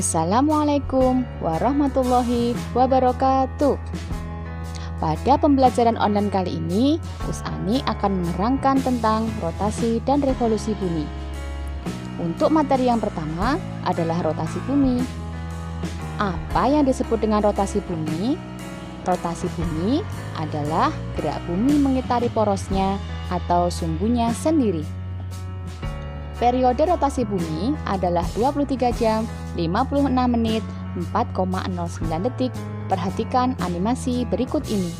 Assalamualaikum warahmatullahi wabarakatuh. Pada pembelajaran online kali ini, Usani akan menerangkan tentang rotasi dan revolusi bumi. Untuk materi yang pertama adalah rotasi bumi. Apa yang disebut dengan rotasi bumi? Rotasi bumi adalah gerak bumi mengitari porosnya atau sumbunya sendiri. Periode rotasi bumi adalah 23 jam, 56 menit, 4,09 detik. Perhatikan animasi berikut ini.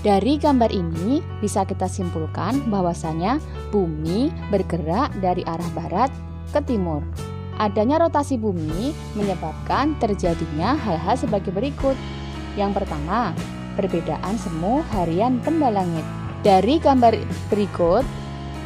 Dari gambar ini bisa kita simpulkan bahwasanya bumi bergerak dari arah barat ke timur. Adanya rotasi bumi menyebabkan terjadinya hal-hal sebagai berikut. Yang pertama, perbedaan semu harian benda langit. Dari gambar berikut,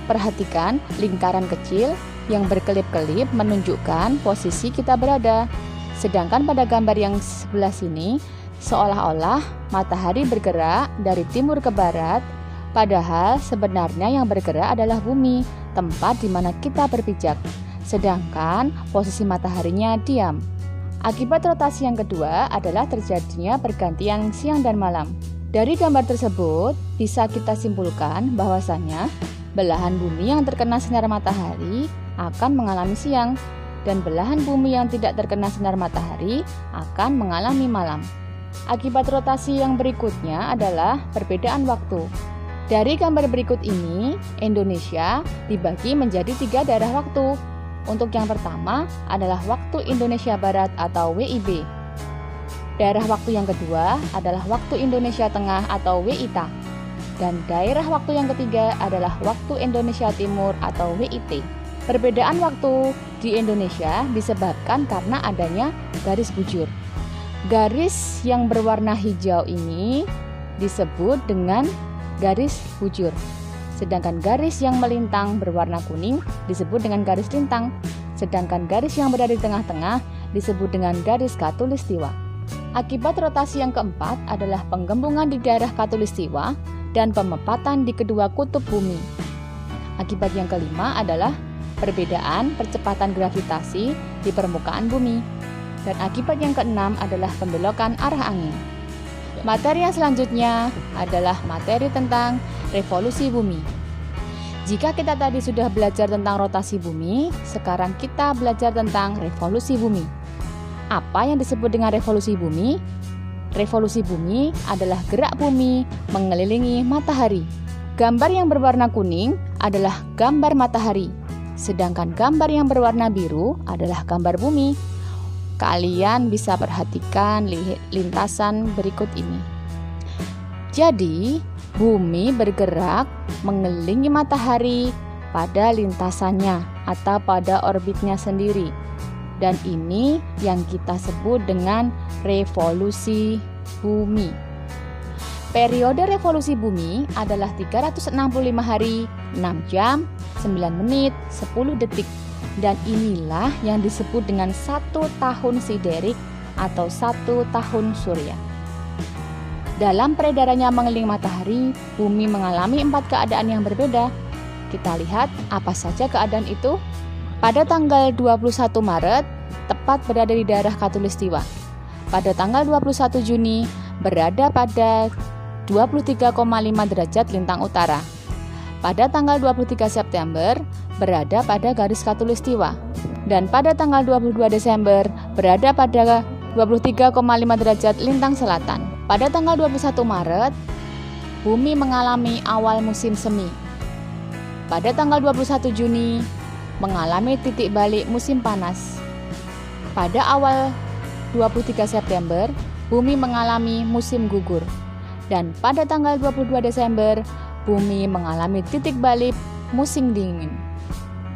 perhatikan lingkaran kecil yang berkelip-kelip menunjukkan posisi kita berada. Sedangkan pada gambar yang sebelah sini, seolah-olah matahari bergerak dari timur ke barat, padahal sebenarnya yang bergerak adalah bumi, tempat di mana kita berpijak. Sedangkan posisi mataharinya diam. Akibat rotasi yang kedua adalah terjadinya pergantian siang dan malam. Dari gambar tersebut bisa kita simpulkan bahwasanya belahan bumi yang terkena sinar matahari akan mengalami siang dan belahan bumi yang tidak terkena sinar matahari akan mengalami malam. Akibat rotasi yang berikutnya adalah perbedaan waktu. Dari gambar berikut ini, Indonesia dibagi menjadi 3 daerah waktu. Untuk yang pertama adalah waktu Indonesia Barat atau WIB. Daerah waktu yang kedua adalah waktu Indonesia Tengah atau WITA. Dan daerah waktu yang ketiga adalah waktu Indonesia Timur atau WIT. Perbedaan waktu di Indonesia disebabkan karena adanya garis bujur. Garis yang berwarna hijau ini disebut dengan garis bujur. Sedangkan garis yang melintang berwarna kuning disebut dengan garis lintang. Sedangkan garis yang berada di tengah-tengah disebut dengan garis khatulistiwa. Akibat rotasi yang keempat adalah penggembungan di daerah khatulistiwa dan pemepatan di kedua kutub bumi. Akibat yang kelima adalah perbedaan percepatan gravitasi di permukaan bumi. Dan akibat yang keenam adalah pembelokan arah angin. Materi yang selanjutnya adalah materi tentang revolusi bumi. Jika kita tadi sudah belajar tentang rotasi bumi, sekarang kita belajar tentang revolusi bumi. Apa yang disebut dengan revolusi bumi? Revolusi bumi adalah gerak bumi mengelilingi matahari. Gambar yang berwarna kuning adalah gambar matahari, sedangkan gambar yang berwarna biru adalah gambar bumi. Kalian bisa perhatikan lintasan berikut ini. Jadi, bumi bergerak mengelilingi matahari pada lintasannya atau pada orbitnya sendiri. Dan ini yang kita sebut dengan revolusi bumi. Periode revolusi bumi adalah 365 hari, 6 jam, 9 menit, 10 detik. Dan inilah yang disebut dengan 1 tahun siderik atau 1 tahun surya. Dalam peredarannya mengelilingi matahari, bumi mengalami 4 keadaan yang berbeda. Kita lihat apa saja keadaan itu. Pada tanggal 21 Maret, tepat berada di daerah khatulistiwa. Pada tanggal 21 Juni, berada pada 23,5 derajat lintang utara. Pada tanggal 23 September, berada pada garis khatulistiwa. Dan pada tanggal 22 Desember, berada pada 23,5 derajat lintang selatan. Pada tanggal 21 Maret, bumi mengalami awal musim semi. Pada tanggal 21 Juni, mengalami titik balik musim panas. Pada awal 23 September, bumi mengalami musim gugur. Dan pada tanggal 22 Desember, bumi mengalami titik balik musim dingin.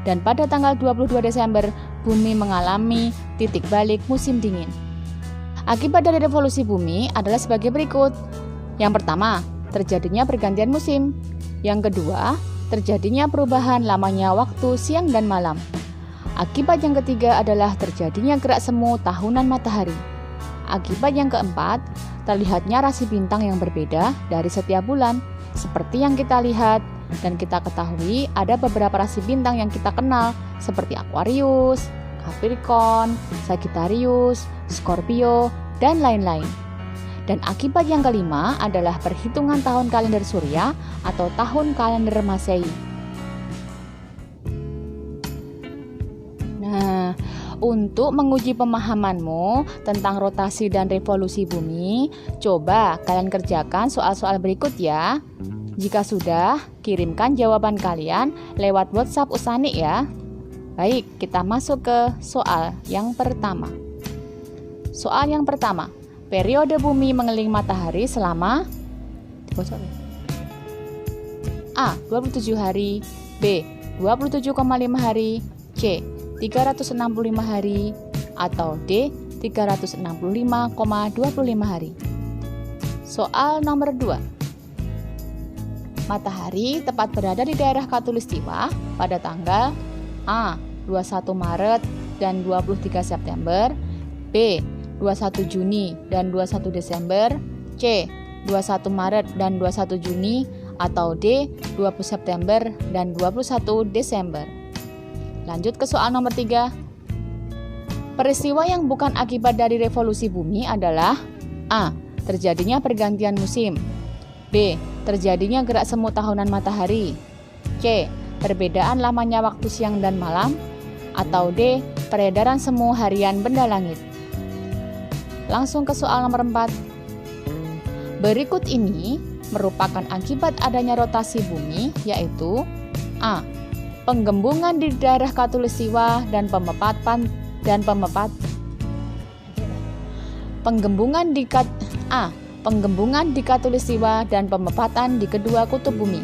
Dan pada tanggal 22 Desember, bumi mengalami titik balik musim dingin. Akibat dari revolusi bumi adalah sebagai berikut. Yang pertama, terjadinya pergantian musim. Yang kedua, terjadinya perubahan lamanya waktu siang dan malam. Akibat yang ketiga adalah terjadinya gerak semu tahunan matahari. Akibat yang keempat, terlihatnya rasi bintang yang berbeda dari setiap bulan. Seperti yang kita lihat dan kita ketahui, ada beberapa rasi bintang yang kita kenal seperti Aquarius, Capricorn, Sagittarius, Scorpio, dan lain-lain. Dan akibat yang kelima adalah perhitungan tahun kalender surya atau tahun kalender Masehi. Nah, untuk menguji pemahamanmu tentang rotasi dan revolusi bumi, coba kalian kerjakan soal-soal berikut ya. Jika sudah, kirimkan jawaban kalian lewat WhatsApp Usani ya. Baik, kita masuk ke soal yang pertama. Soal yang pertama, periode bumi mengelilingi matahari selama A. 27 hari, B. 27,5 hari, C. 365 hari, atau D. 365,25 hari. Soal nomor 2. Matahari tepat berada di daerah Khatulistiwa pada tanggal A. 21 Maret dan 23 September, B. 21 Juni dan 21 Desember, C. 21 Maret dan 21 Juni, atau D. 20 September dan 21 Desember. Lanjut ke soal nomor 3. Peristiwa yang bukan akibat dari revolusi bumi adalah A. Terjadinya pergantian musim, B. Terjadinya gerak semu tahunan matahari, C. Perbedaan lamanya waktu siang dan malam, atau D. Peredaran semu harian benda langit. Langsung ke soal nomor 4. Berikut ini merupakan akibat adanya rotasi bumi, yaitu A. Penggembungan di daerah Khatulistiwa dan pengembungan di Khatulistiwa dan pemepatan di kedua kutub bumi.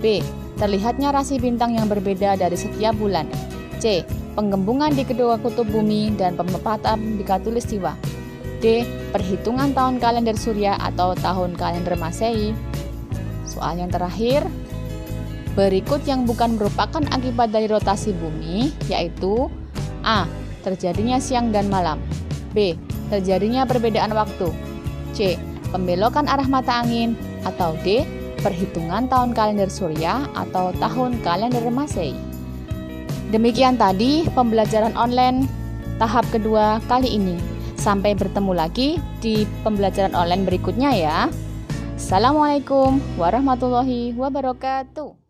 B. Terlihatnya rasi bintang yang berbeda dari setiap bulan. C. Penggembungan di kedua kutub bumi dan pemepatan di Khatulistiwa. D. Perhitungan tahun kalender surya atau tahun kalender Masehi. Soal yang terakhir, berikut yang bukan merupakan akibat dari rotasi bumi, yaitu A. Terjadinya siang dan malam, B. Terjadinya perbedaan waktu, C. Pembelokan arah mata angin, atau D. Perhitungan tahun kalender surya atau tahun kalender Masehi. Demikian tadi pembelajaran online tahap kedua kali ini. Sampai bertemu lagi di pembelajaran online berikutnya ya. Assalamualaikum warahmatullahi wabarakatuh.